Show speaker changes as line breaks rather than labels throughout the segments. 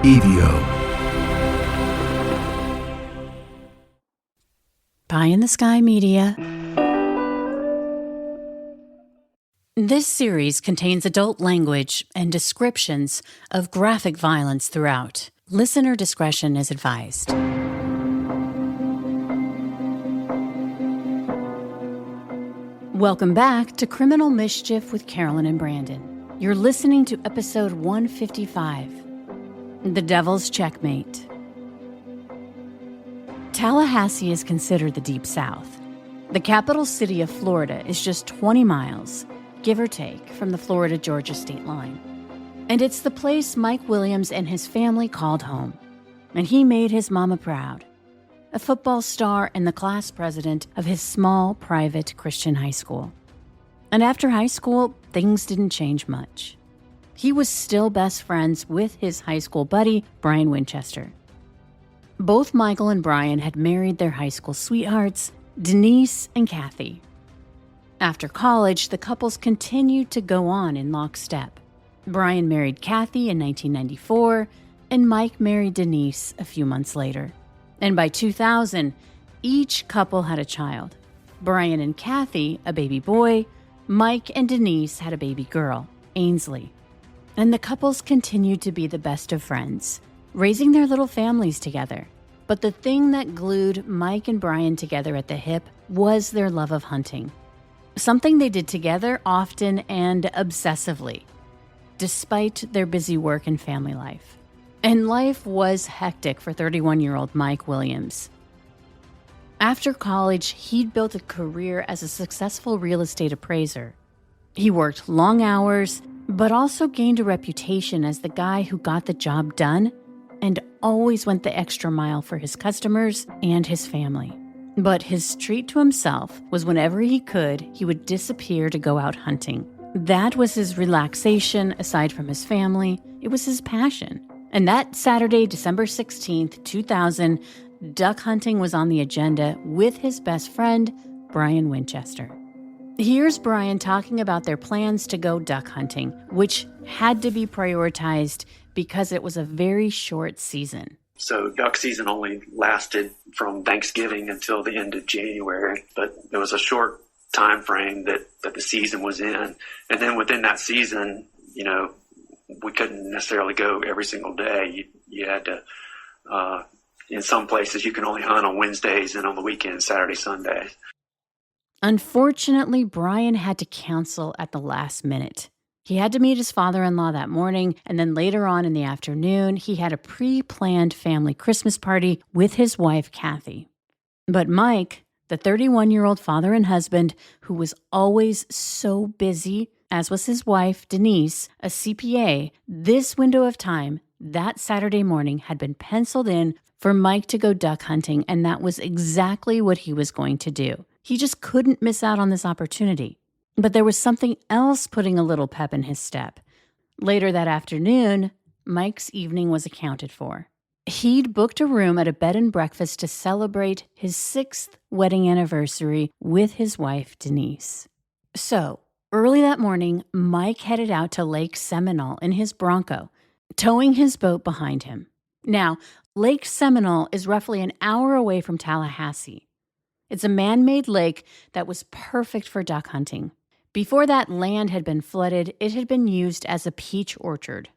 Evio.
Pie in the Sky Media. This series contains adult language and descriptions of graphic violence throughout. Listener discretion is advised. Welcome back to Criminal Mischief with Carolyn and Brandon. You're listening to episode 155, The Devil's Checkmate. Tallahassee is considered the Deep South. The capital city of Florida is just 20 miles, give or take, from the Florida-Georgia state line. And it's the place Mike Williams and his family called home. And he made his mama proud. A football star and the class president of his small, private Christian high school. And after high school, things didn't change much. He was still best friends with his high school buddy, Brian Winchester. Both Michael and Brian had married their high school sweethearts, Denise and Kathy. After college, the couples continued to go on in lockstep. Brian married Kathy in 1994, and Mike married Denise a few months later. And by 2000, each couple had a child. Brian and Kathy, a baby boy. Mike and Denise had a baby girl, Ainsley. And the couples continued to be the best of friends, raising their little families together. But the thing that glued Mike and Brian together at the hip was their love of hunting. Something they did together often and obsessively, despite their busy work and family life. And life was hectic for 31-year-old Mike Williams. After college, he'd built a career as a successful real estate appraiser. He worked long hours, but also gained a reputation as the guy who got the job done and always went the extra mile for his customers and his family. But his treat to himself was whenever he could, he would disappear to go out hunting. That was his relaxation aside from his family. It was his passion. And that Saturday, December 16th, 2000, duck hunting was on the agenda with his best friend, Brian Winchester. Here's Brian talking about their plans to go duck hunting, which had to be prioritized because it was a very short season.
So duck season only lasted from Thanksgiving until the end of January, but there was a short time frame that the season was in. And then within that season, we couldn't necessarily go every single day. You had to, in some places, you can only hunt on Wednesdays and on the weekends, Saturday, Sunday.
Unfortunately, Brian had to cancel at the last minute. He had to meet his father-in-law that morning, and then later on in the afternoon, he had a pre-planned family Christmas party with his wife, Kathy. But Mike, the 31-year-old father and husband, who was always so busy, as was his wife, Denise, a CPA, this window of time, that Saturday morning, had been penciled in for Mike to go duck hunting, and that was exactly what he was going to do. He just couldn't miss out on this opportunity. But there was something else putting a little pep in his step. Later that afternoon, Mike's evening was accounted for. He'd booked a room at a bed and breakfast to celebrate his 6th wedding anniversary with his wife, Denise. So, early that morning, Mike headed out to Lake Seminole in his Bronco, towing his boat behind him. Now, Lake Seminole is roughly an hour away from Tallahassee. It's a man-made lake that was perfect for duck hunting. Before that land had been flooded, it had been used as a peach orchard.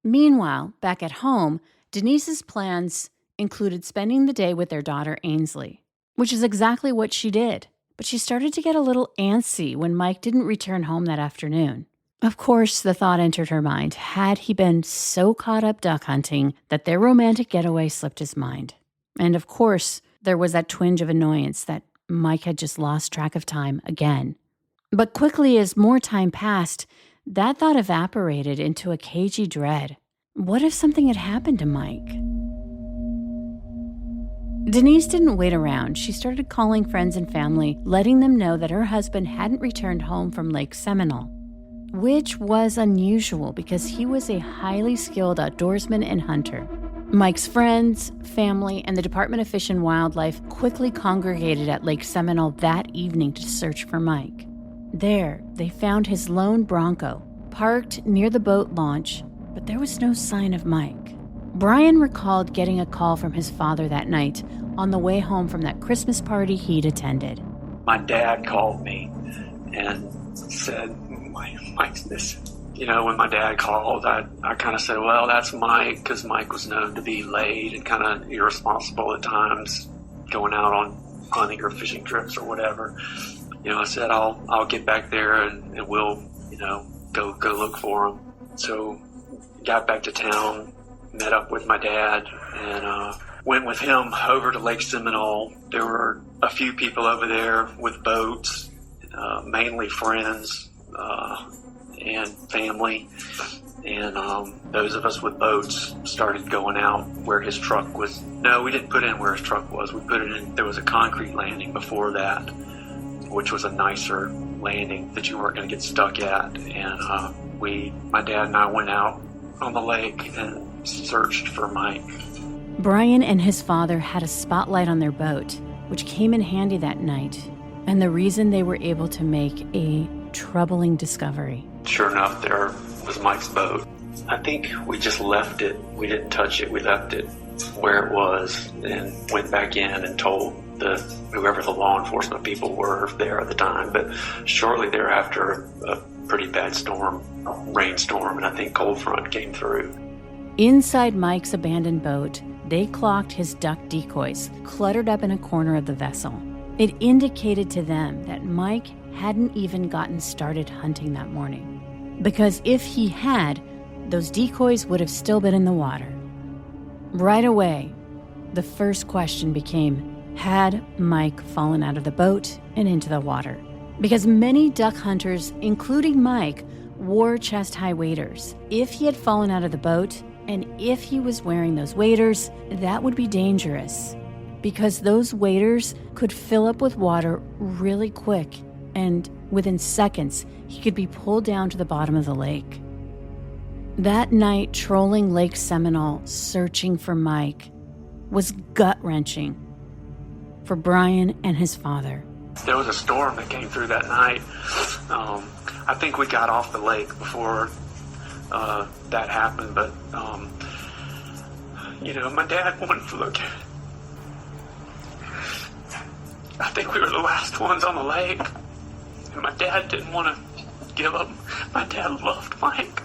Meanwhile, back at home, Denise's plans included spending the day with their daughter Ainsley, which is exactly what she did. But she started to get a little antsy when Mike didn't return home that afternoon. Of course, the thought entered her mind, had he been so caught up duck hunting that their romantic getaway slipped his mind? And of course, there was that twinge of annoyance that Mike had just lost track of time again. But quickly, as more time passed, that thought evaporated into a cagey dread. What if something had happened to Mike? Denise didn't wait around. She started calling friends and family, letting them know that her husband hadn't returned home from Lake Seminole, which was unusual because he was a highly skilled outdoorsman and hunter. Mike's friends, family, and the Department of Fish and Wildlife quickly congregated at Lake Seminole that evening to search for Mike. There, they found his lone Bronco, parked near the boat launch, but there was no sign of Mike. Brian recalled getting a call from his father that night on the way home from that Christmas party he'd attended.
My dad called me and said, Mike's missing. You know, when my dad called, I kind of said, well, that's Mike, because Mike was known to be late and kind of irresponsible at times, going out on hunting or fishing trips or whatever. You know, I said, I'll get back there and we'll, you know, go look for him. So got back to town, met up with my dad, and went with him over to Lake Seminole. There were a few people over there with boats, mainly friends and family. And those of us with boats started going out where his truck was. No, we didn't put in where his truck was. We put it in, there was a concrete landing before that, which was a nicer landing that you weren't going to get stuck at. And my dad and I went out on the lake and searched for Mike.
Brian and his father had a spotlight on their boat, which came in handy that night, and the reason they were able to make a troubling discovery.
Sure enough, there was Mike's boat. I think we just left it. We didn't touch it. We left it where it was and went back in and told whoever the law enforcement people were there at the time. But shortly thereafter, a pretty bad rainstorm, and I think cold front came through.
Inside Mike's abandoned boat, they clocked his duck decoys, cluttered up in a corner of the vessel. It indicated to them that Mike hadn't even gotten started hunting that morning. Because if he had, those decoys would have still been in the water. Right away, the first question became, had Mike fallen out of the boat and into the water? Because many duck hunters, including Mike, wore chest-high waders. If he had fallen out of the boat, and if he was wearing those waders, that would be dangerous, because those waders could fill up with water really quick, and within seconds, he could be pulled down to the bottom of the lake. That night, trolling Lake Seminole, searching for Mike, was gut-wrenching for Brian and his father.
There was a storm that came through that night. I think we got off the lake before that happened, but you know, my dad wanted to look at it. I think we were the last ones on the lake, and my dad didn't want to give up. My dad loved Mike.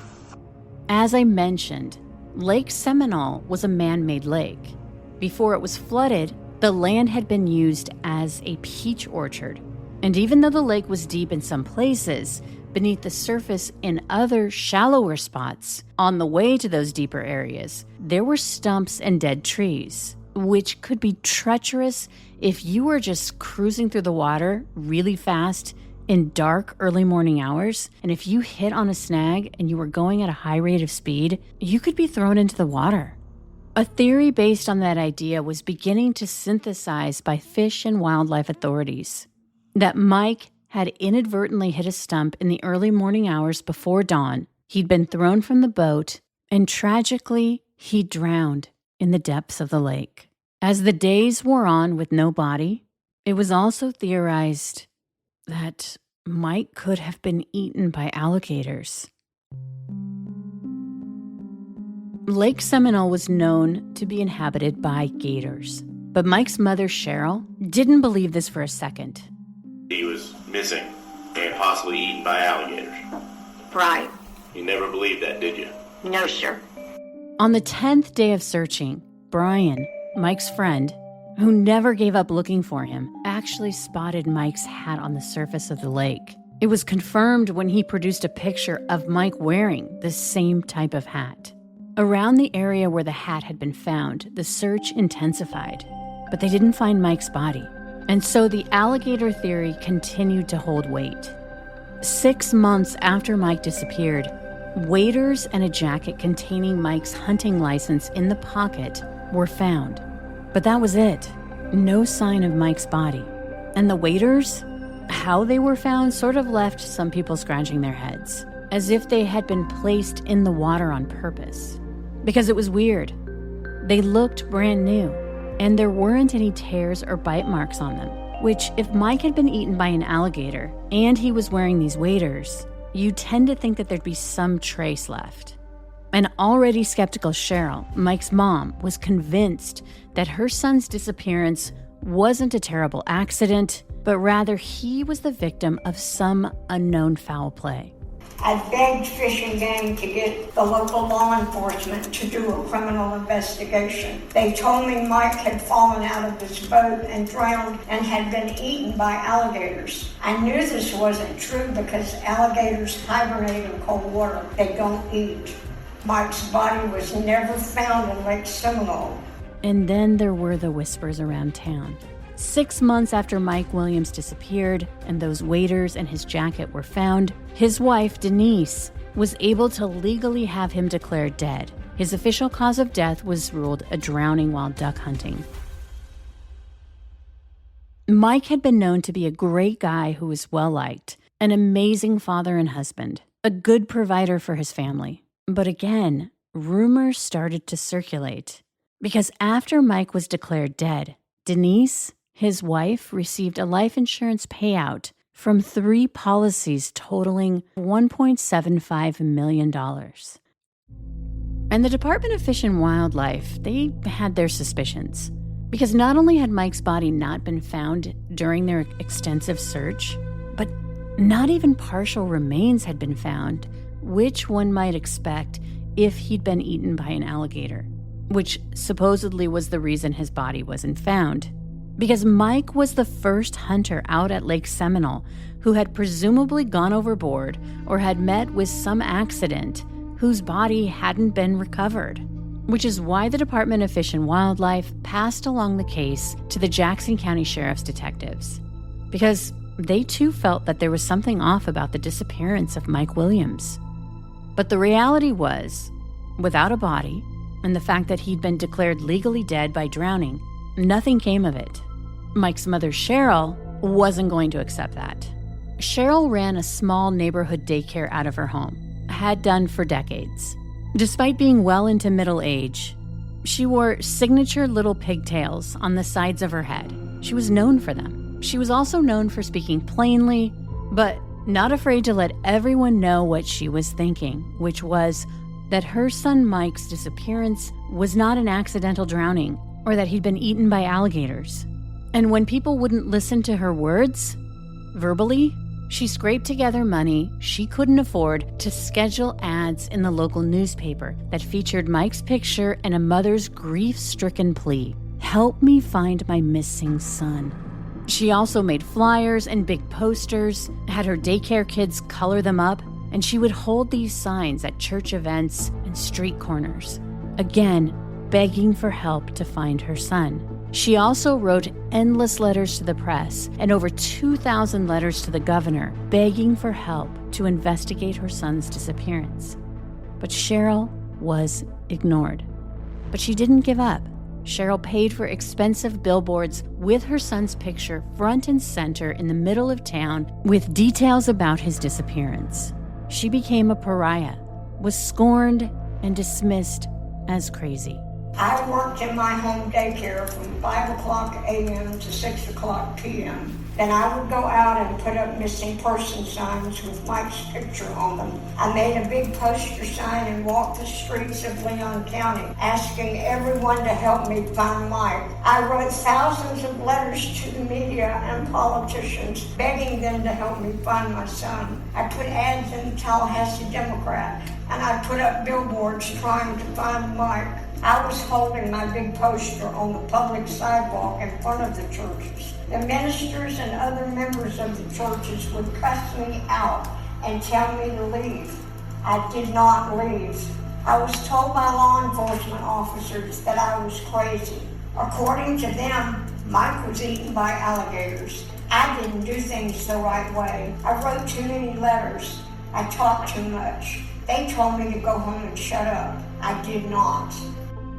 As I mentioned, Lake Seminole was a man-made lake. Before it was flooded, the land had been used as a peach orchard. And even though the lake was deep in some places, beneath the surface in other shallower spots, on the way to those deeper areas, there were stumps and dead trees, which could be treacherous if you were just cruising through the water really fast in dark early morning hours. And if you hit on a snag and you were going at a high rate of speed, you could be thrown into the water. A theory based on that idea was beginning to synthesize by fish and wildlife authorities, that Mike had inadvertently hit a stump in the early morning hours before dawn. He'd been thrown from the boat, and tragically, he drowned in the depths of the lake. As the days wore on with no body, it was also theorized that Mike could have been eaten by alligators. Lake Seminole was known to be inhabited by gators, but Mike's mother, Cheryl, didn't believe this for a second.
He was missing and possibly eaten by alligators.
Right.
You never believed that, did you?
No, sir.
On the 10th day of searching, Brian, Mike's friend, who never gave up looking for him, actually spotted Mike's hat on the surface of the lake. It was confirmed when he produced a picture of Mike wearing the same type of hat. Around the area where the hat had been found, the search intensified, but they didn't find Mike's body. And so the alligator theory continued to hold weight. 6 months after Mike disappeared, waders and a jacket containing Mike's hunting license in the pocket were found. But that was it. No sign of Mike's body. And the waders, how they were found, sort of left some people scratching their heads, as if they had been placed in the water on purpose. Because it was weird. They looked brand new, and there weren't any tears or bite marks on them, which, if Mike had been eaten by an alligator and he was wearing these waders, you tend to think that there'd be some trace left. An already skeptical Cheryl, Mike's mom, was convinced that her son's disappearance wasn't a terrible accident, but rather he was the victim of some unknown foul play.
I begged Fish and Game to get the local law enforcement to do a criminal investigation. They told me Mike had fallen out of his boat and drowned and had been eaten by alligators. I knew this wasn't true because alligators hibernate in cold water. They don't eat. Mike's body was never found in Lake Seminole.
And then there were the whispers around town. 6 months after Mike Williams disappeared and those waders and his jacket were found, his wife, Denise, was able to legally have him declared dead. His official cause of death was ruled a drowning while duck hunting. Mike had been known to be a great guy who was well-liked, an amazing father and husband, a good provider for his family. But again, rumors started to circulate. Because after Mike was declared dead, Denise, his wife, received a life insurance payout from 3 policies totaling $1.75 million. And the Department of Fish and Wildlife, they had their suspicions. Because not only had Mike's body not been found during their extensive search, but not even partial remains had been found, which one might expect if he'd been eaten by an alligator, which supposedly was the reason his body wasn't found. Because Mike was the first hunter out at Lake Seminole who had presumably gone overboard or had met with some accident whose body hadn't been recovered, which is why the Department of Fish and Wildlife passed along the case to the Jackson County Sheriff's detectives, because they too felt that there was something off about the disappearance of Mike Williams. But the reality was, without a body, and the fact that he'd been declared legally dead by drowning, nothing came of it. Mike's mother, Cheryl, wasn't going to accept that. Cheryl ran a small neighborhood daycare out of her home, had done for decades. Despite being well into middle age, she wore signature little pigtails on the sides of her head. She was known for them. She was also known for speaking plainly, but not afraid to let everyone know what she was thinking, which was that her son Mike's disappearance was not an accidental drowning, or that he'd been eaten by alligators. And when people wouldn't listen to her words, verbally, she scraped together money she couldn't afford to schedule ads in the local newspaper that featured Mike's picture and a mother's grief-stricken plea, "Help me find my missing son." She also made flyers and big posters, had her daycare kids color them up, and she would hold these signs at church events and street corners, again, begging for help to find her son. She also wrote endless letters to the press and over 2,000 letters to the governor, begging for help to investigate her son's disappearance. But Cheryl was ignored. But she didn't give up. Cheryl paid for expensive billboards with her son's picture front and center in the middle of town with details about his disappearance. She became a pariah, was scorned and dismissed as crazy.
I worked in my home daycare from 5 o'clock a.m. to 6 o'clock p.m. Then I would go out and put up missing person signs with Mike's picture on them. I made a big poster sign and walked the streets of Leon County, asking everyone to help me find Mike. I wrote thousands of letters to the media and politicians, begging them to help me find my son. I put ads in the Tallahassee Democrat, and I put up billboards trying to find Mike. I was holding my big poster on the public sidewalk in front of the churches. The ministers and other members of the churches would cuss me out and tell me to leave. I did not leave. I was told by law enforcement officers that I was crazy. According to them, Mike was eaten by alligators. I didn't do things the right way. I wrote too many letters. I talked too much. They told me to go home and shut up. I did not.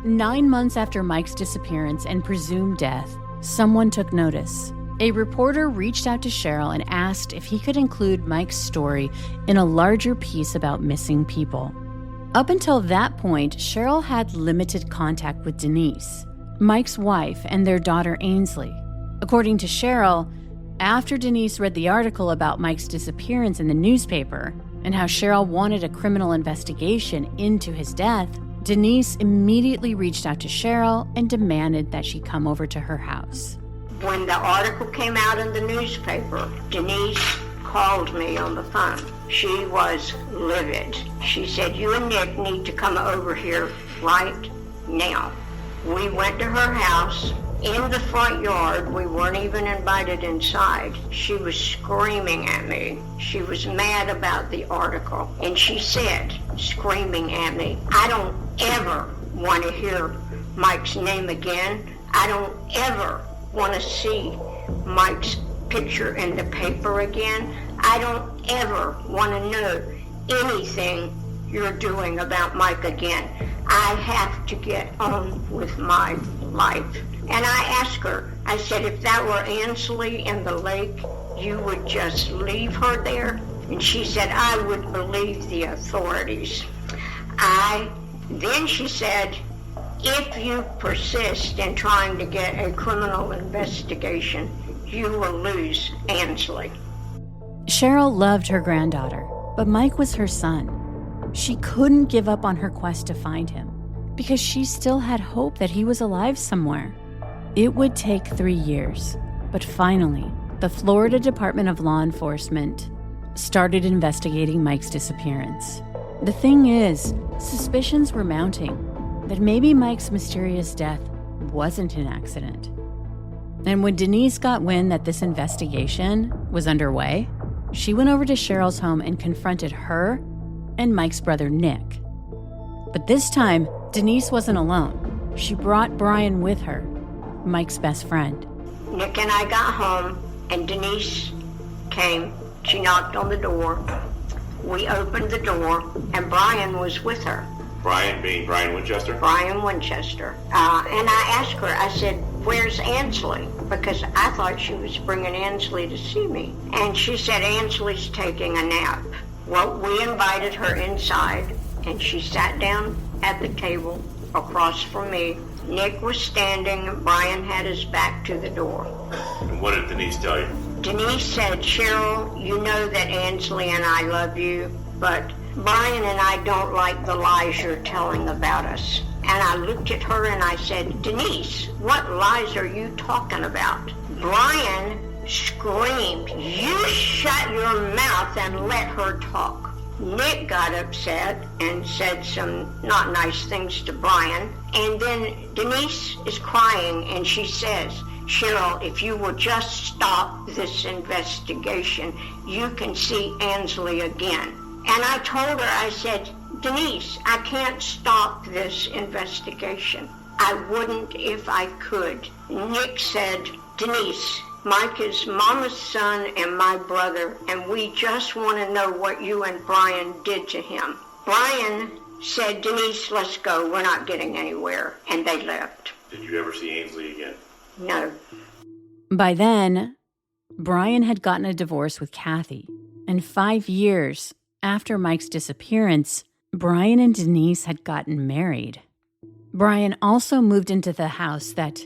9 months after Mike's disappearance and presumed death, someone took notice. A reporter reached out to Cheryl and asked if he could include Mike's story in a larger piece about missing people. Up until that point, Cheryl had limited contact with Denise, Mike's wife, and their daughter Ainsley. According to Cheryl, after Denise read the article about Mike's disappearance in the newspaper, and how Cheryl wanted a criminal investigation into his death, Denise immediately reached out to Cheryl and demanded that she come over to her house.
When the article came out in the newspaper, Denise called me on the phone. She was livid. She said, "You and Nick need to come over here right now." We went to her house. In the front yard, we weren't even invited inside. She was screaming at me. She was mad about the article. And she said, screaming at me, "I don't ever want to hear Mike's name again. I don't ever want to see Mike's picture in the paper again. I don't ever want to know anything you're doing about Mike again. I have to get on with my life." And I asked her, I said, "If that were Ansley in the lake, you would just leave her there?" And she said, "I would believe the authorities." Then she said, "If you persist in trying to get a criminal investigation, you will lose Ansley."
Cheryl loved her granddaughter, but Mike was her son. She couldn't give up on her quest to find him because she still had hope that he was alive somewhere. It would take 3 years, but finally, the Florida Department of Law Enforcement started investigating Mike's disappearance. The thing is, suspicions were mounting that maybe Mike's mysterious death wasn't an accident. And when Denise got wind that this investigation was underway, she went over to Cheryl's home and confronted her and Mike's brother Nick. But this time, Denise wasn't alone. She brought Brian with her, Mike's best friend.
Nick and I got home, and Denise came. She knocked on the door. We opened the door, and Brian was with her.
Brian being Brian Winchester?
Brian Winchester. And I asked her, I said, "Where's Ansley?" Because I thought she was bringing Ansley to see me. And she said, "Ansley's taking a nap." Well, we invited her inside, and she sat down at the table across from me. Nick was standing, and Brian had his back to the door.
And what did Denise tell you?
Denise said, "Cheryl, you know that Ansley and I love you, but Brian and I don't like the lies you're telling about us." And I looked at her and I said, "Denise, what lies are you talking about?" Brian screamed, "You shut your mouth and let her talk." Nick got upset and said some not nice things to Brian. And then Denise is crying and she says, "Cheryl, if you will just stop this investigation, you can see Ansley again." And I told her, I said, "Denise, I can't stop this investigation. I wouldn't if I could." Nick said, "Denise, Mike is Mama's son and my brother, and we just want to know what you and Brian did to him." Brian said, "Denise, let's go. We're not getting anywhere." And they left.
Did you ever see Ainsley again?
No.
By then, Brian had gotten a divorce with Kathy, and 5 years after Mike's disappearance, Brian and Denise had gotten married. Brian also moved into the house that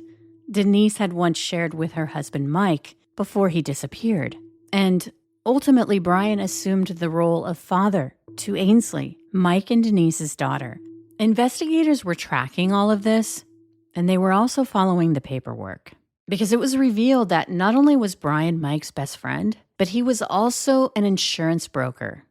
Denise had once shared with her husband Mike before he disappeared. And ultimately, Brian assumed the role of father to Ainsley, Mike and Denise's daughter. Investigators were tracking all of this, and they were also following the paperwork. Because it was revealed that not only was Brian Mike's best friend, but he was also an insurance broker.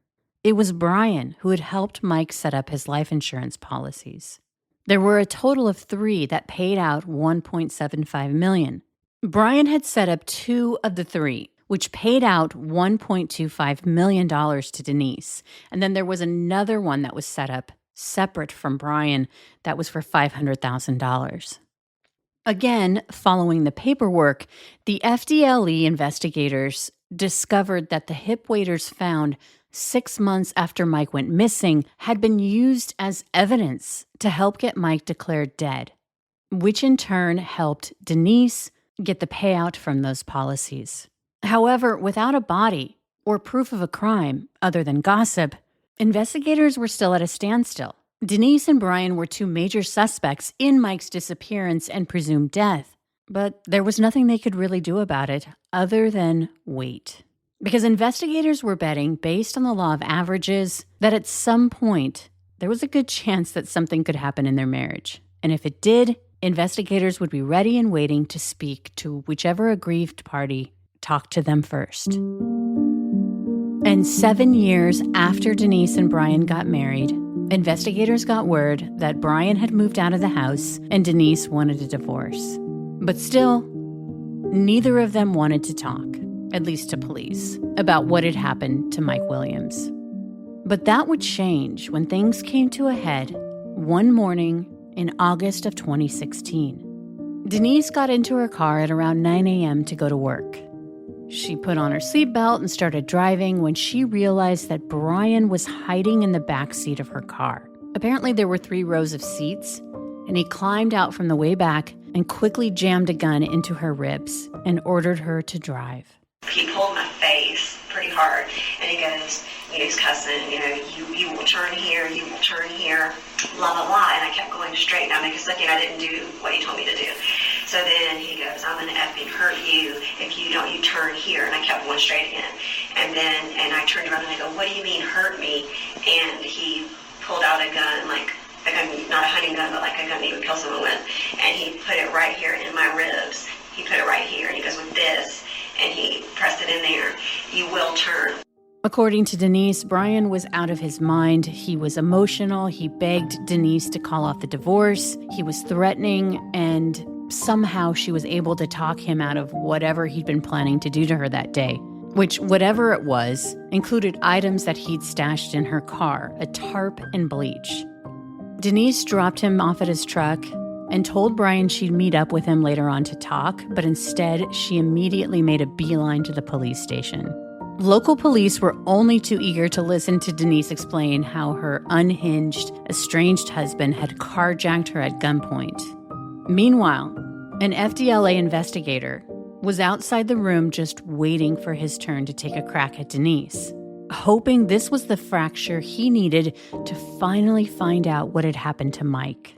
It was Brian who had helped Mike set up his life insurance policies. There were a total of 3 that paid out $1.75 million. Brian had set up 2 of the 3, which paid out $1.25 million to Denise. And then there was another one that was set up separate from Brian that was for $500,000. Again, following the paperwork, the FDLE investigators discovered that the hip waders found 6 months after Mike went missing had been used as evidence to help get Mike declared dead, which in turn helped Denise get the payout from those policies. However, without a body or proof of a crime other than gossip, investigators were still at a standstill. Denise and Brian were 2 major suspects in Mike's disappearance and presumed death, but there was nothing they could really do about it other than wait. Because investigators were betting, based on the law of averages, that at some point, there was a good chance that something could happen in their marriage. And if it did, investigators would be ready and waiting to speak to whichever aggrieved party talked to them first. And 7 years after Denise and Brian got married, investigators got word that Brian had moved out of the house and Denise wanted a divorce. But still, neither of them wanted to talk, at least to police, about what had happened to Mike Williams. But that would change when things came to a head one morning in August of 2016. Denise got into her car at around 9 a.m. to go to work. She put on her seatbelt and started driving when she realized that Brian was hiding in the back seat of her car. Apparently, there were 3 rows of seats, and he climbed out from the way back and quickly jammed a gun into her ribs and ordered her to drive.
He pulled my face pretty hard, and he goes, he's cussing, you will turn here, you will turn here, blah, blah, blah. And I kept going straight now because looking, I didn't do what he told me to do. So then he goes, I'm going to effing hurt you if you don't, you turn here. And I kept going straight again. And I turned around and I go, what do you mean hurt me? And he pulled out a gun, like a gun, not a hunting gun, but like a gun that you would kill someone with. And he put it right here in my ribs. He put it right here. And he goes, with this. And he pressed it in there. You will turn.
According to Denise, Brian was out of his mind. He was emotional. He begged Denise to call off the divorce. He was threatening, and somehow she was able to talk him out of whatever he'd been planning to do to her that day, which, whatever it was, included items that he'd stashed in her car, a tarp and bleach. Denise dropped him off at his truck and told Brian she'd meet up with him later on to talk, but instead she immediately made a beeline to the police station. Local police were only too eager to listen to Denise explain how her unhinged, estranged husband had carjacked her at gunpoint. Meanwhile, an FDLA investigator was outside the room just waiting for his turn to take a crack at Denise, hoping this was the fracture he needed to finally find out what had happened to Mike.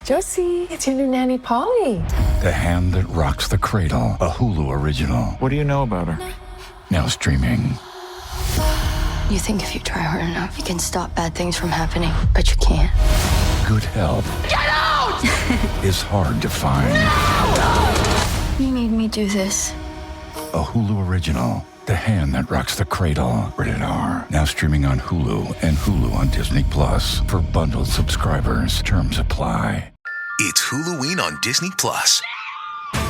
Josie, it's your new nanny, Polly.
The Hand That Rocks the Cradle, a Hulu original.
What do you know about her?
Now streaming.
You think if you try hard enough, you can stop bad things from happening, but you can't.
Good help. Get out! Is hard to find.
No! You made me do this.
A Hulu original. The Hand That Rocks the Cradle. Rated R. Now streaming on Hulu and Hulu on Disney Plus. For bundled subscribers. Terms apply.
It's Huluween on Disney Plus.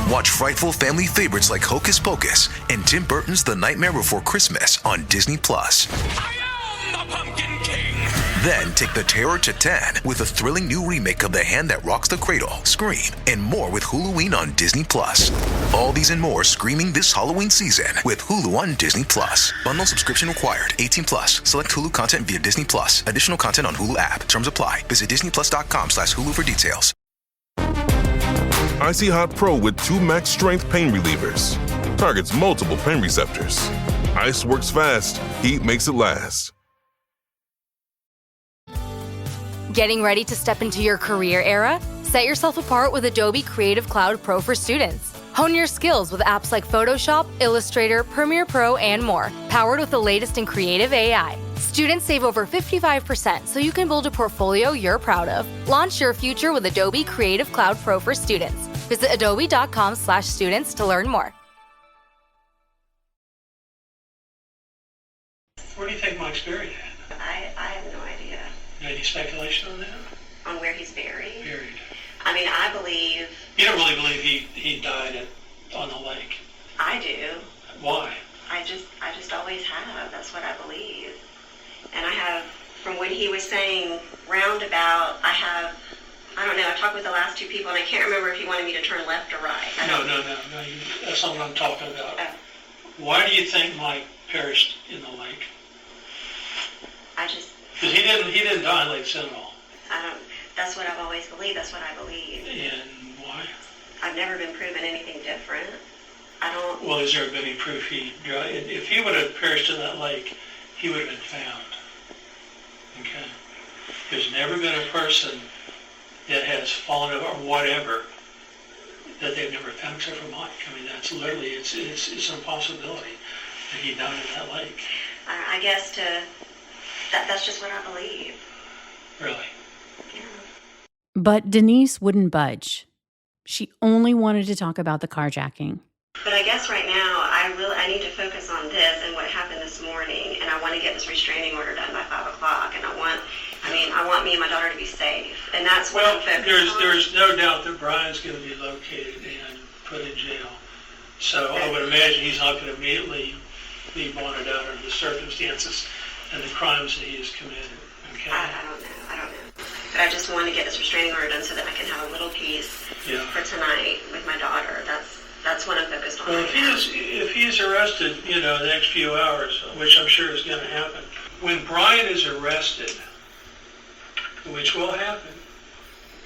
Watch frightful family favorites like Hocus Pocus and Tim Burton's The Nightmare Before Christmas on Disney Plus.
I am the Pumpkin King!
Then take the terror to 10 with a thrilling new remake of The Hand That Rocks the Cradle, Scream, and more with Huluween on Disney Plus. All these and more screaming this Halloween season with Hulu on Disney Plus. Bundle subscription required. 18 plus. Select Hulu content via Disney Plus. Additional content on Hulu app. Terms apply. Visit disneyplus.com/Hulu for details.
Icy Hot Pro with 2 max strength pain relievers. Targets multiple pain receptors. Ice works fast. Heat makes it last.
Getting ready to step into your career era? Set yourself apart with Adobe Creative Cloud Pro for students. Hone your skills with apps like Photoshop, Illustrator, Premiere Pro, and more, powered with the latest in creative AI. Students save over 55% so you can build a portfolio you're proud of. Launch your future with Adobe Creative Cloud Pro for students. Visit adobe.com/students to learn more.
Where do you think Mike's buried at?
I have no idea.
Any speculation on that?
On where he's buried?
Buried.
I mean, I believe...
You don't really believe he died on the lake?
I do.
Why?
I just always have. That's what I believe. And I have, from when he was saying roundabout, I don't know, I talked with the last 2 people, and I can't remember if he wanted me to turn left or right.
No, that's not what I'm talking about. Oh. Why do you think Mike perished in the lake? Because he didn't die in Lake Seminole.
That's what I've always believed. That's what I believe.
And why?
I've never been proven anything different.
Well, has there been any proof if he would have perished in that lake, he would have been found. Okay? There's never been a person that has fallen over or whatever that they've never found except for Mike. I mean, that's literally, it's an impossibility that he died in that lake.
I guess that's just what I believe.
Really?
Yeah.
But Denise wouldn't budge. She only wanted to talk about the carjacking.
But I guess right now I need to focus on this and what happened this morning, and I want to get this restraining order done by 5 o'clock, and I want me and my daughter to be safe, and that's what I'm focused on.
There's no doubt that Brian's going to be located and put in jail. So I would imagine he's not going to immediately be bonded out under the circumstances and the crimes that he has committed. Okay?
I don't know. But I just want to get this restraining order done so that I can have a little peace for tonight with my daughter. That's what I'm focused on.
Well,
right now.
if he's arrested, the next few hours, which I'm sure is going to happen, when Brian is arrested, which will happen,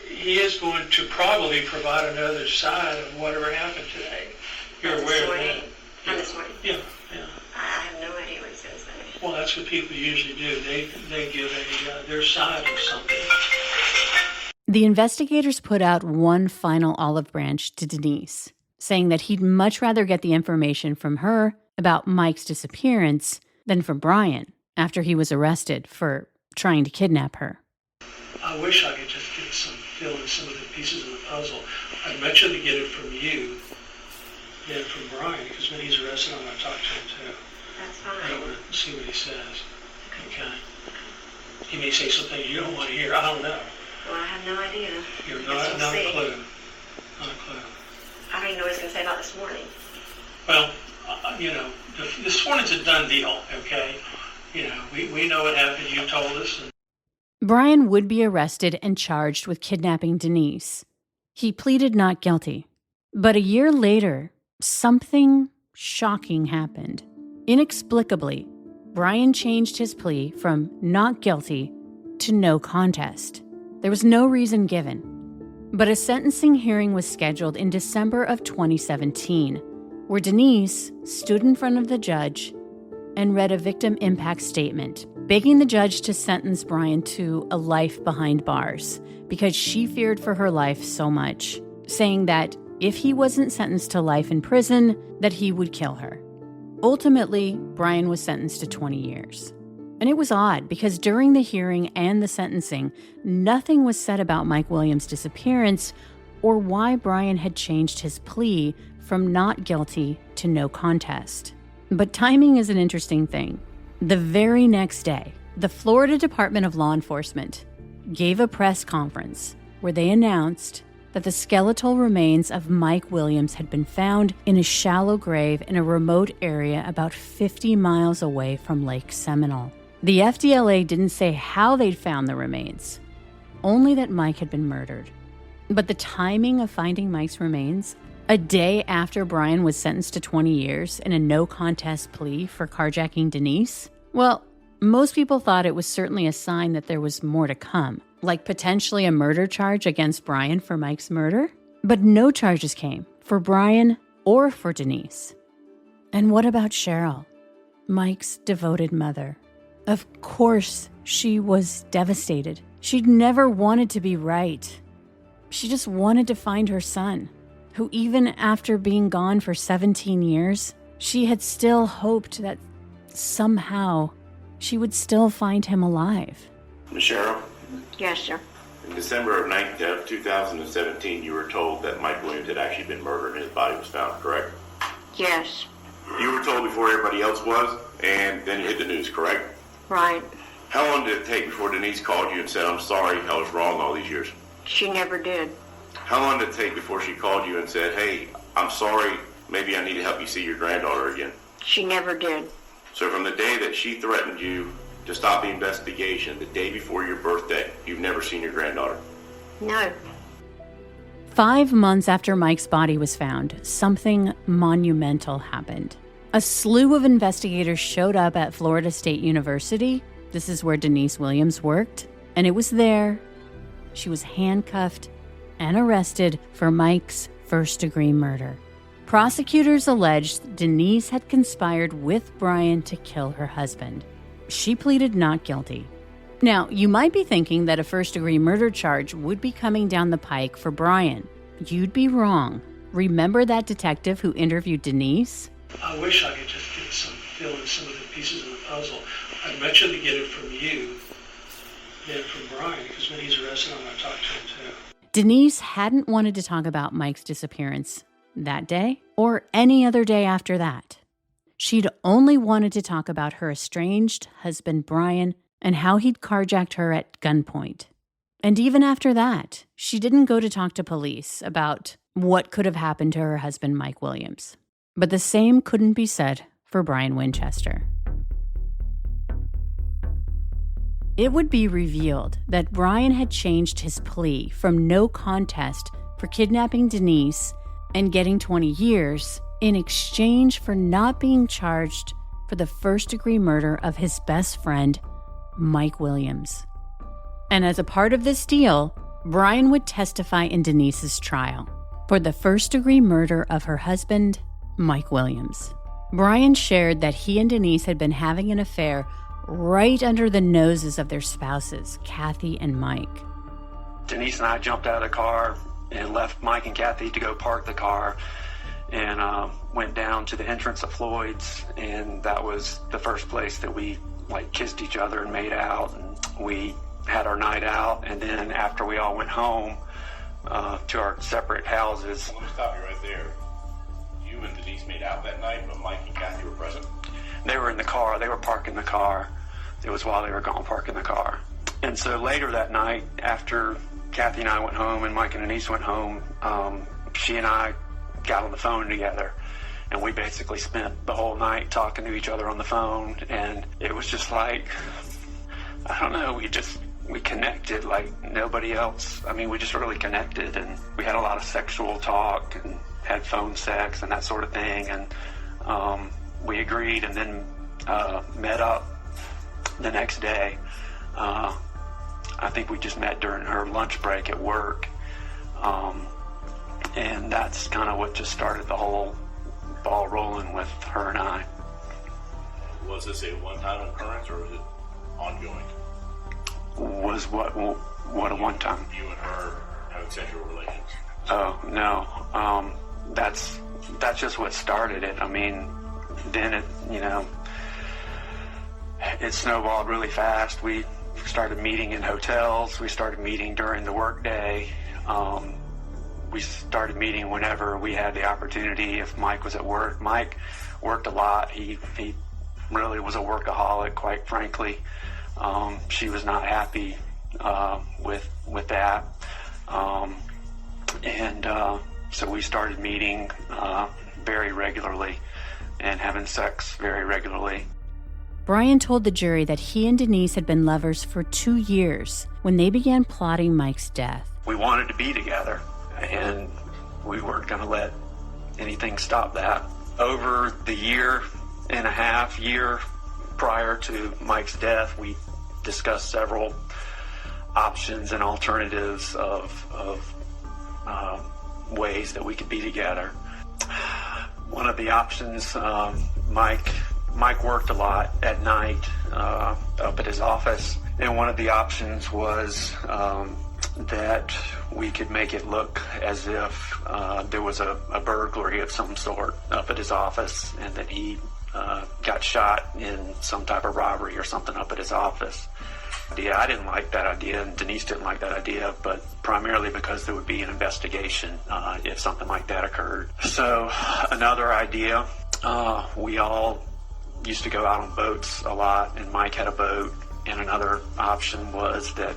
he is going to probably provide another side of whatever happened today. You're aware of that?
From this morning?
Yeah.
I have no idea what he's going to say.
Well, that's what people usually do. They give their side of something.
The investigators put out one final olive branch to Denise, saying that he'd much rather get the information from her about Mike's disappearance than from Brian after he was arrested for trying to kidnap her.
I wish I could just fill in some of the pieces of the puzzle. I'd much rather get it from you than from Brian, because when he's arrested, I'm going to talk to him too.
That's fine.
I want to see what he says. Okay. He may say something you don't want to hear. I don't know.
Well, I have no idea.
You're not a clue. Not a clue.
I don't even know what he's going to say about this morning.
Well, this morning's a done deal, okay? We know what happened. You told us.
Brian would be arrested and charged with kidnapping Denise. He pleaded not guilty. But a year later, something shocking happened. Inexplicably, Brian changed his plea from not guilty to no contest. There was no reason given. But a sentencing hearing was scheduled in December of 2017, where Denise stood in front of the judge and read a victim impact statement, begging the judge to sentence Brian to a life behind bars because she feared for her life so much, saying that if he wasn't sentenced to life in prison, that he would kill her. Ultimately, Brian was sentenced to 20 years. And it was odd because during the hearing and the sentencing, nothing was said about Mike Williams' disappearance or why Brian had changed his plea from not guilty to no contest. But timing is an interesting thing. The very next day, the Florida Department of Law Enforcement gave a press conference where they announced that the skeletal remains of Mike Williams had been found in a shallow grave in a remote area about 50 miles away from Lake Seminole. The FDLA didn't say how they'd found the remains, only that Mike had been murdered. But the timing of finding Mike's remains, a day after Brian was sentenced to 20 years in a no-contest plea for carjacking Denise, well, most people thought it was certainly a sign that there was more to come, like potentially a murder charge against Brian for Mike's murder. But no charges came for Brian or for Denise. And what about Cheryl, Mike's devoted mother? Of course, she was devastated. She'd never wanted to be right. She just wanted to find her son, who even after being gone for 17 years, she had still hoped that somehow she would still find him alive.
Cheryl?
Yes, sir.
In December of 2017, you were told that Mike Williams had actually been murdered and his body was found, correct?
Yes.
You were told before everybody else was, and then you hit the news, correct?
Right.
How long did it take before Denise called you and said, "I'm sorry, I was wrong all these years"?
She never did.
How long did it take before she called you and said, "Hey, I'm sorry, maybe I need to help you see your granddaughter again"?
She never did.
So from the day that she threatened you to stop the investigation, the day before your birthday, you've never seen your granddaughter?
No.
5 months after Mike's body was found, something monumental happened. A slew of investigators showed up at Florida State University. This is where Denise Williams worked. And it was there she was handcuffed and arrested for Mike's first-degree murder. Prosecutors alleged Denise had conspired with Brian to kill her husband. She pleaded not guilty. Now, you might be thinking that a first-degree murder charge would be coming down the pike for Brian. You'd be wrong. Remember that detective who interviewed Denise?
I wish I could just fill in some of the pieces of the puzzle. I'd much rather get it from you than from Brian, because when he's arrested, I'm going to talk to him too.
Denise hadn't wanted to talk about Mike's disappearance that day or any other day after that. She'd only wanted to talk about her estranged husband, Brian, and how he'd carjacked her at gunpoint. And even after that, she didn't go to talk to police about what could have happened to her husband, Mike Williams. But the same couldn't be said for Brian Winchester. It would be revealed that Brian had changed his plea from no contest for kidnapping Denise and getting 20 years in exchange for not being charged for the first-degree murder of his best friend, Mike Williams. And as a part of this deal, Brian would testify in Denise's trial for the first-degree murder of her husband, Mike Williams. Brian shared that he and Denise had been having an affair right under the noses of their spouses, Kathy and Mike.
Denise and I jumped out of the car and left Mike and Kathy to go park the car, and went down to the entrance of Floyd's, and that was the first place that we kissed each other and made out, and we had our night out. And then after we all went home to our separate houses.
Let me stop you right there. You and Denise made out that night, but Mike and Kathy were present?
They were in the car. They were parking the car. It was while they were gone parking the car. And so later that night, after Kathy and I went home and Mike and Denise went home, she and I got on the phone together. And we basically spent the whole night talking to each other on the phone. And it was just like, I don't know, we connected like nobody else. I mean, we just really connected, and we had a lot of sexual talk and had phone sex and that sort of thing. And we agreed, and then met up the next day. I think we just met during her lunch break at work. And that's kind of what just started the whole ball rolling with her and I.
Was this a one-time occurrence, or was it ongoing?
Was what a one-time?
You and her having sexual relations?
Oh, no. That's just what started it. I mean, then it snowballed really fast. We started meeting in hotels. We started meeting during the workday. We started meeting whenever we had the opportunity. If Mike was at work, Mike worked a lot. He really was a workaholic, quite frankly. She was not happy with that. So we started meeting very regularly and having sex very regularly.
Brian told the jury that he and Denise had been lovers for 2 years when they began plotting Mike's death.
We wanted to be together, and we weren't going to let anything stop that. Over the year and a half prior to Mike's death, we discussed several options and alternatives of ways that we could be together. One of the options, Mike worked a lot at night up at his office, and one of the options was that we could make it look as if there was a burglary of some sort up at his office, and that he got shot in some type of robbery or something up at his office. Yeah, I didn't like that idea, and Denise didn't like that idea, but primarily because there would be an investigation if something like that occurred. So another idea, we all used to go out on boats a lot, and Mike had a boat, and another option was that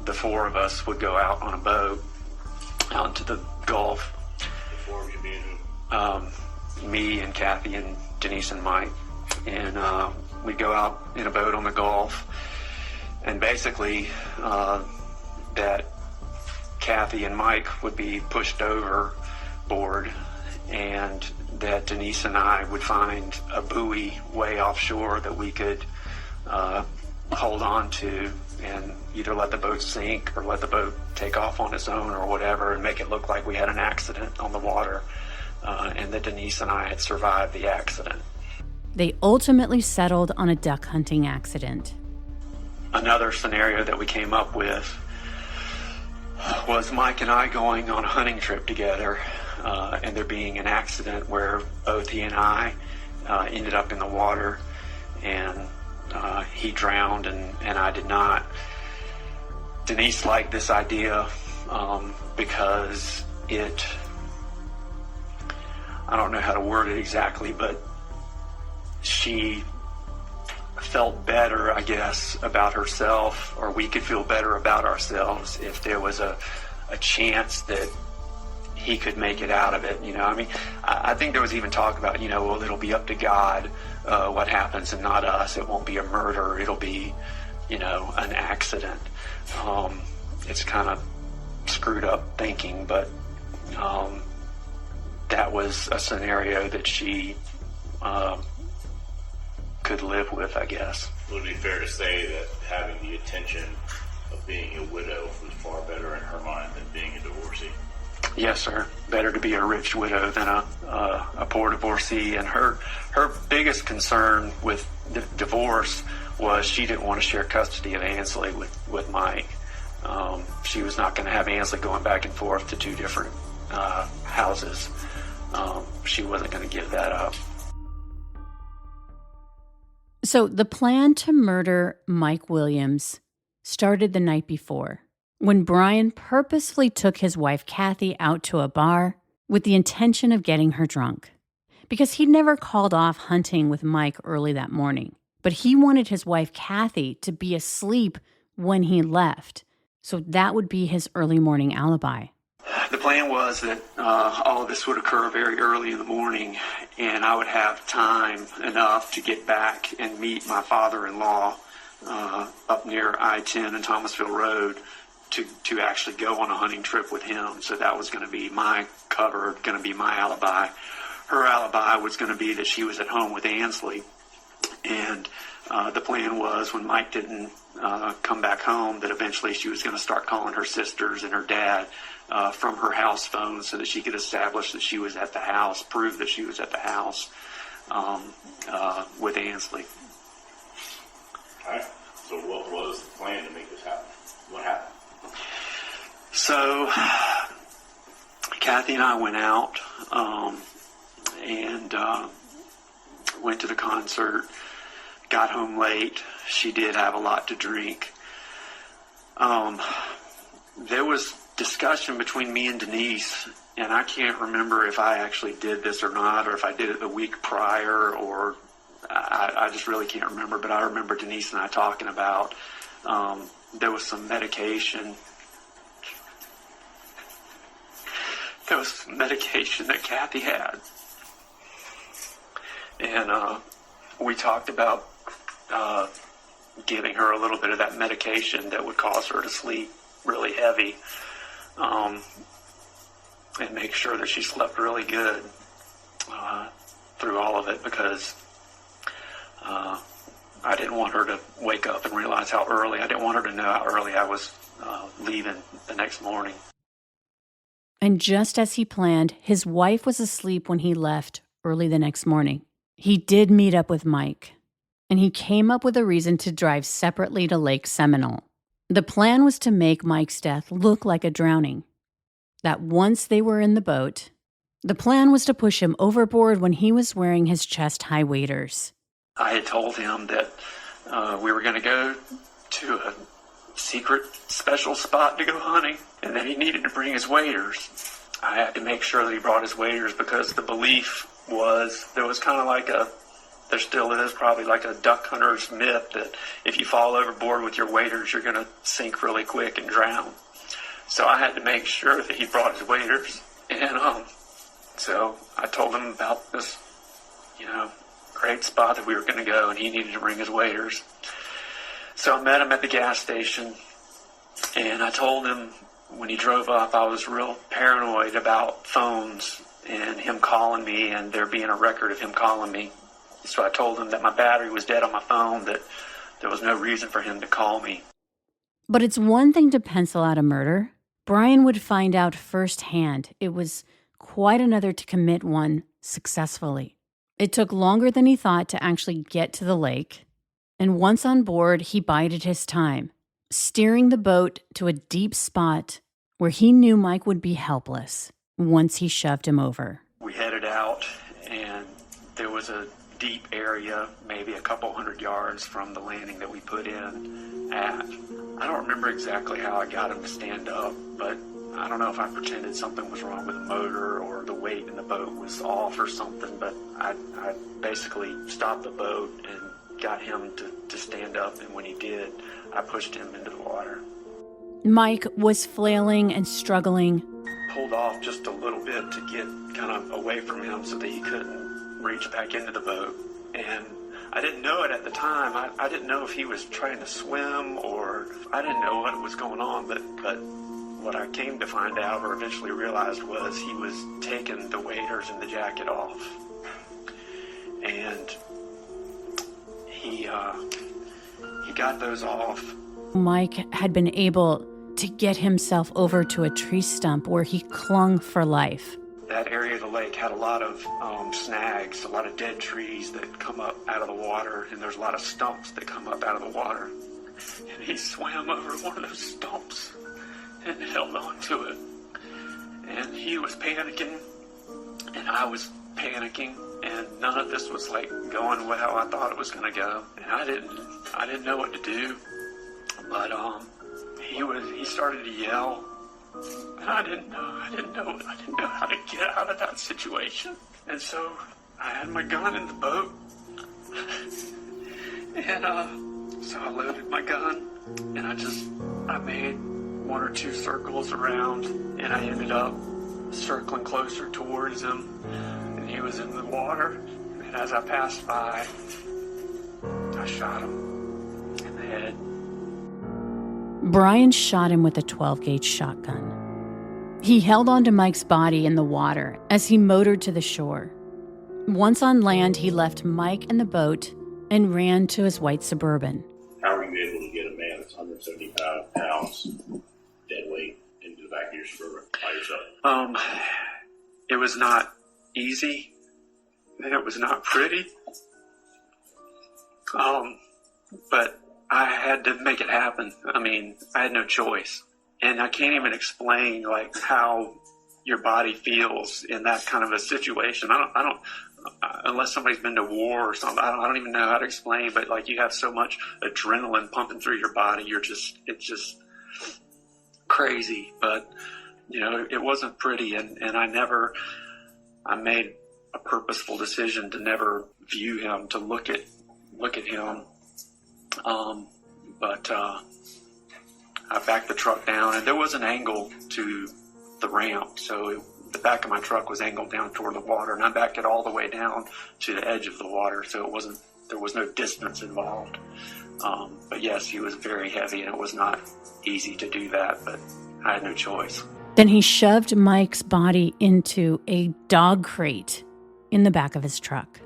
the four of us would go out on a boat out into the Gulf.
The four of you being who?
Me and Kathy and Denise and Mike. And we'd go out in a boat on the Gulf, and basically that Kathy and Mike would be pushed overboard, and that Denise and I would find a buoy way offshore that we could hold on to and either let the boat sink or let the boat take off on its own or whatever, and make it look like we had an accident on the water, and that Denise and I had survived the accident.
They ultimately settled on a duck hunting accident.
Another scenario that we came up with was Mike and I going on a hunting trip together and there being an accident where both he and I ended up in the water, and he drowned and I did not. Denise liked this idea because I don't know how to word it exactly, but she felt better, I guess, about herself, or we could feel better about ourselves if there was a chance that he could make it out of it. I mean, I think there was even talk about, well, it'll be up to God what happens and not us. It won't be a murder. It'll be, an accident. It's kind of screwed up thinking, but that was a scenario that she could live with, I guess.
Would it be fair to say that having the attention of being a widow was far better in her mind than being a divorcee?
Yes, sir. Better to be a rich widow than a poor divorcee. And her biggest concern with the divorce was she didn't want to share custody of Ansley with Mike. She was not going to have Ansley going back and forth to two different houses. She wasn't going to give that up.
So the plan to murder Mike Williams started the night before, when Brian purposefully took his wife Kathy out to a bar with the intention of getting her drunk. Because he'd never called off hunting with Mike early that morning, but he wanted his wife Kathy to be asleep when he left, so that would be his early morning alibi.
The plan was that all of this would occur very early in the morning, and I would have time enough to get back and meet my father-in-law up near I-10 and Thomasville Road to actually go on a hunting trip with him. So that was going to be my cover, going to be my alibi. Her alibi was going to be that she was at home with Ansley, and the plan was when Mike didn't come back home that eventually she was going to start calling her sisters and her dad from her house phone so that she could establish that she was at the house, prove that she was at the house with Ansley.
All right. So what was the plan to make this happen? What happened?
So Kathy and I went out and went to the concert, got home late. She did have a lot to drink. There was discussion between me and Denise, and I can't remember if I actually did this or not, or if I did it the week prior, or I just really can't remember, but I remember Denise and I talking about there was some medication. There was some medication that Kathy had, and we talked about giving her a little bit of that medication that would cause her to sleep really heavy, and make sure that she slept really good through all of it, because I didn't want her to wake up and realize how early. I didn't want her to know how early I was leaving the next morning.
And just as he planned, his wife was asleep when he left early the next morning. He did meet up with Mike, and he came up with a reason to drive separately to Lake Seminole. The plan was to make Mike's death look like a drowning. That once they were in the boat, the plan was to push him overboard when he was wearing his chest-high waders.
I had told him that we were going to go to a secret special spot to go hunting, and that he needed to bring his waders. I had to make sure that he brought his waders because the belief was there was kind of like there still is probably like a duck hunter's myth that if you fall overboard with your waders, you're going to sink really quick and drown. So I had to make sure that he brought his waders. And so I told him about this, great spot that we were going to go, and he needed to bring his waders. So I met him at the gas station, and I told him when he drove up, I was real paranoid about phones and him calling me and there being a record of him calling me. So I told him that my battery was dead on my phone, that there was no reason for him to call me.
But it's one thing to pencil out a murder. Brian would find out firsthand it was quite another to commit one successfully. It took longer than he thought to actually get to the lake, and once on board, he bided his time, steering the boat to a deep spot where he knew Mike would be helpless once he shoved him over.
We headed out, and there was a deep area, maybe a couple 100 yards from the landing that we put in at. I don't remember exactly how I got him to stand up, but I don't know if I pretended something was wrong with the motor or the weight in the boat was off or something, but I basically stopped the boat and got him to stand up, and when he did, I pushed him into the water.
Mike was flailing and struggling.
Pulled off just a little bit to get kind of away from him so that he couldn't reach back into the boat. And I didn't know it at the time. I didn't know if he was trying to swim or I didn't know what was going on, but what I came to find out or eventually realized was he was taking the waders and the jacket off. And he got those off.
Mike had been able to get himself over to a tree stump where he clung for life.
That area of the lake had a lot of snags, a lot of dead trees that come up out of the water, and there's a lot of stumps that come up out of the water. And he swam over one of those stumps and held on to it. And he was panicking, and I was panicking, and none of this was like going how I thought it was going to go. And I didn't know what to do, but he started to yell. And I didn't know how to get out of that situation. And so I had my gun in the boat. And so I loaded my gun and I made one or two circles around, and I ended up circling closer towards him, and he was in the water. And as I passed by, I shot him in the head.
Brian shot him with a 12-gauge shotgun. He held onto Mike's body in the water as he motored to the shore. Once on land, he left Mike in the boat and ran to his white Suburban.
How were you able to get a man that's 175 pounds, dead weight, into the back of your Suburban by yourself?
It was not easy, and it was not pretty. But I had to make it happen. I mean, I had no choice. And I can't even explain like how your body feels in that kind of a situation. I don't unless somebody's been to war or something, I don't even know how to explain, but like you have so much adrenaline pumping through your body, it's just crazy. But you know, it wasn't pretty, and I made a purposeful decision to never view him, to look at him. But I backed the truck down, and there was an angle to the ramp, so the back of my truck was angled down toward the water, and I backed it all the way down to the edge of the water, so there was no distance involved. But yes, he was very heavy, and it was not easy to do that, but I had no choice.
Then he shoved Mike's body into a dog crate in the back of his truck.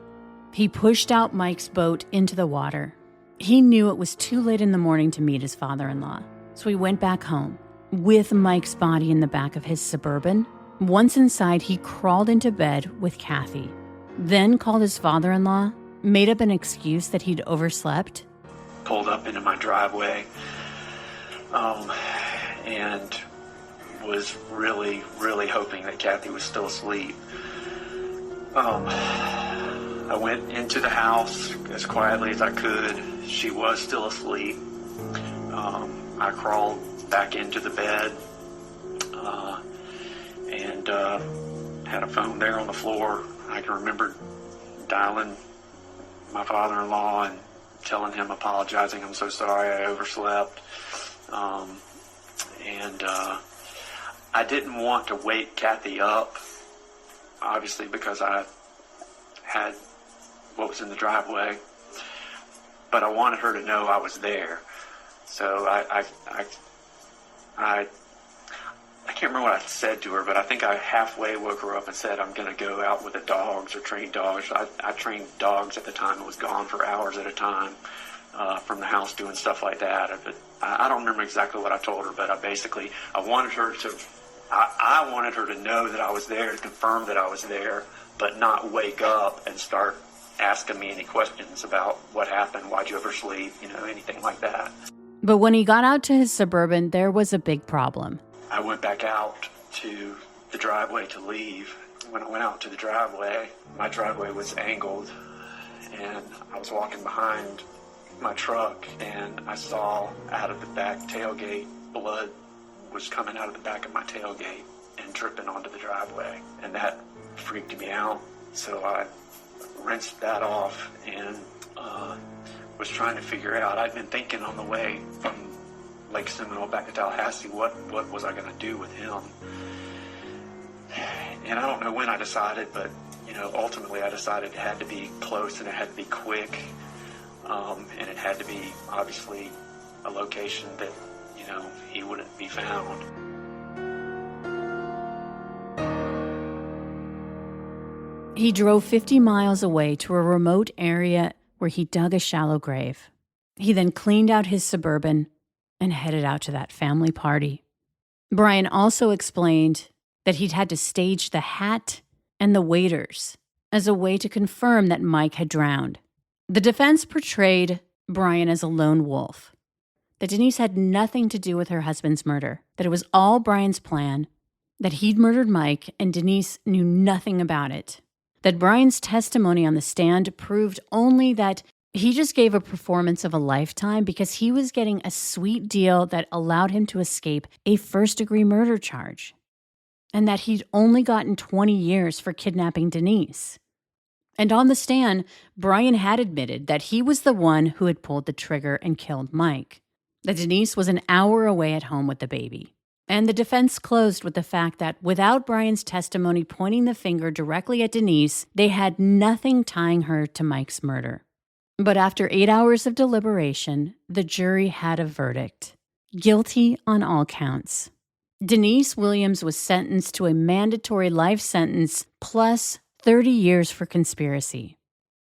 He pushed out Mike's boat into the water. He knew it was too late in the morning to meet his father-in-law, so he went back home with Mike's body in the back of his Suburban. Once inside, he crawled into bed with Kathy, then called his father-in-law, made up an excuse that he'd overslept.
Pulled up into my driveway and was really, really hoping that Kathy was still asleep. I went into the house as quietly as I could. She was still asleep. I crawled back into the bed and had a phone there on the floor. I can remember dialing my father-in-law and telling him, apologizing, I'm so sorry I overslept. And I didn't want to wake Kathy up, obviously, because I had what was in the driveway, but I wanted her to know I was there. So I can't remember what I said to her, but I think I halfway woke her up and said, I'm going to go out with the dogs or train dogs. I trained dogs at the time and was gone for hours at a time from the house doing stuff like that. But I don't remember exactly what I told her, but I wanted her to know that I was there, to confirm that I was there, but not wake up and start asking me any questions about what happened, why'd you oversleep, anything like that.
But when he got out to his Suburban, there was a big problem.
I went back out to the driveway to leave. When I went out to the driveway, my driveway was angled, and I was walking behind my truck, and I saw out of the back tailgate, blood was coming out of the back of my tailgate and dripping onto the driveway, and that freaked me out. So I rinsed that off and was trying to figure out. I'd been thinking on the way from Lake Seminole back to Tallahassee, what was I going to do with him? And I don't know when I decided, but ultimately I decided it had to be close and it had to be quick, and it had to be obviously a location that he wouldn't be found.
He drove 50 miles away to a remote area where he dug a shallow grave. He then cleaned out his Suburban and headed out to that family party. Brian also explained that he'd had to stage the hat and the waiters as a way to confirm that Mike had drowned. The defense portrayed Brian as a lone wolf, that Denise had nothing to do with her husband's murder, that it was all Brian's plan, that he'd murdered Mike and Denise knew nothing about it, that Brian's testimony on the stand proved only that he just gave a performance of a lifetime because he was getting a sweet deal that allowed him to escape a first-degree murder charge, and that he'd only gotten 20 years for kidnapping Denise. And on the stand, Brian had admitted that he was the one who had pulled the trigger and killed Mike, that Denise was an hour away at home with the baby. And the defense closed with the fact that without Brian's testimony pointing the finger directly at Denise, they had nothing tying her to Mike's murder. But after 8 hours of deliberation, the jury had a verdict: guilty on all counts. Denise Williams was sentenced to a mandatory life sentence plus 30 years for conspiracy.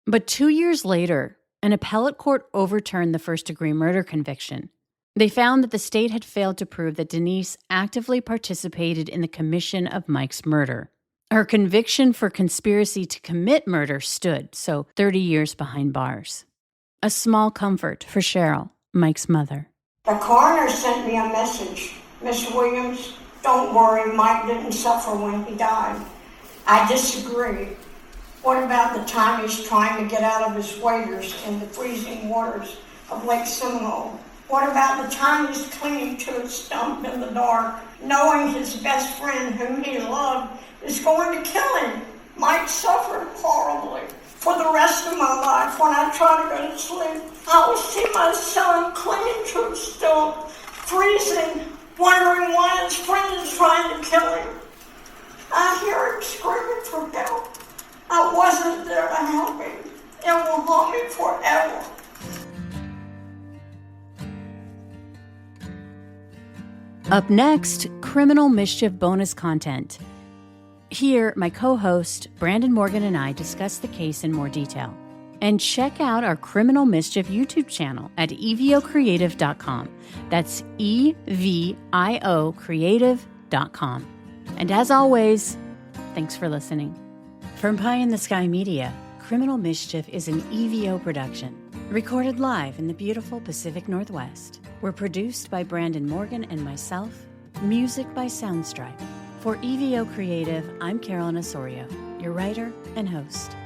But 2 years later, an appellate court overturned the first-degree murder conviction. They found that the state had failed to prove that Denise actively participated in the commission of Mike's murder. Her conviction for conspiracy to commit murder stood, so 30 years behind bars. A small comfort for Cheryl, Mike's mother.
The coroner sent me a message. Miss Williams, don't worry, Mike didn't suffer when he died. I disagree. What about the time he's trying to get out of his waders in the freezing waters of Lake Seminole? What about the time he's clinging to his stump in the dark, knowing his best friend, whom he loved, is going to kill him? Mike suffered horribly. For the rest of my life, when I try to go to sleep, I will see my son clinging to his stump, freezing, wondering why his friend is trying to kill him. I hear him screaming for help. I wasn't there to help him. It will haunt me forever.
Up next, Criminal Mischief bonus content. Here, my co-host, Brandon Morgan, and I discuss the case in more detail. And check out our Criminal Mischief YouTube channel at eviocreative.com. That's EVIO creative.com. And as always, thanks for listening. From Pie in the Sky Media, Criminal Mischief is an EVO production, recorded live in the beautiful Pacific Northwest. We're produced by Brandon Morgan and myself, music by Soundstripe. For EVO Creative, I'm Carolyn Osorio, your writer and host.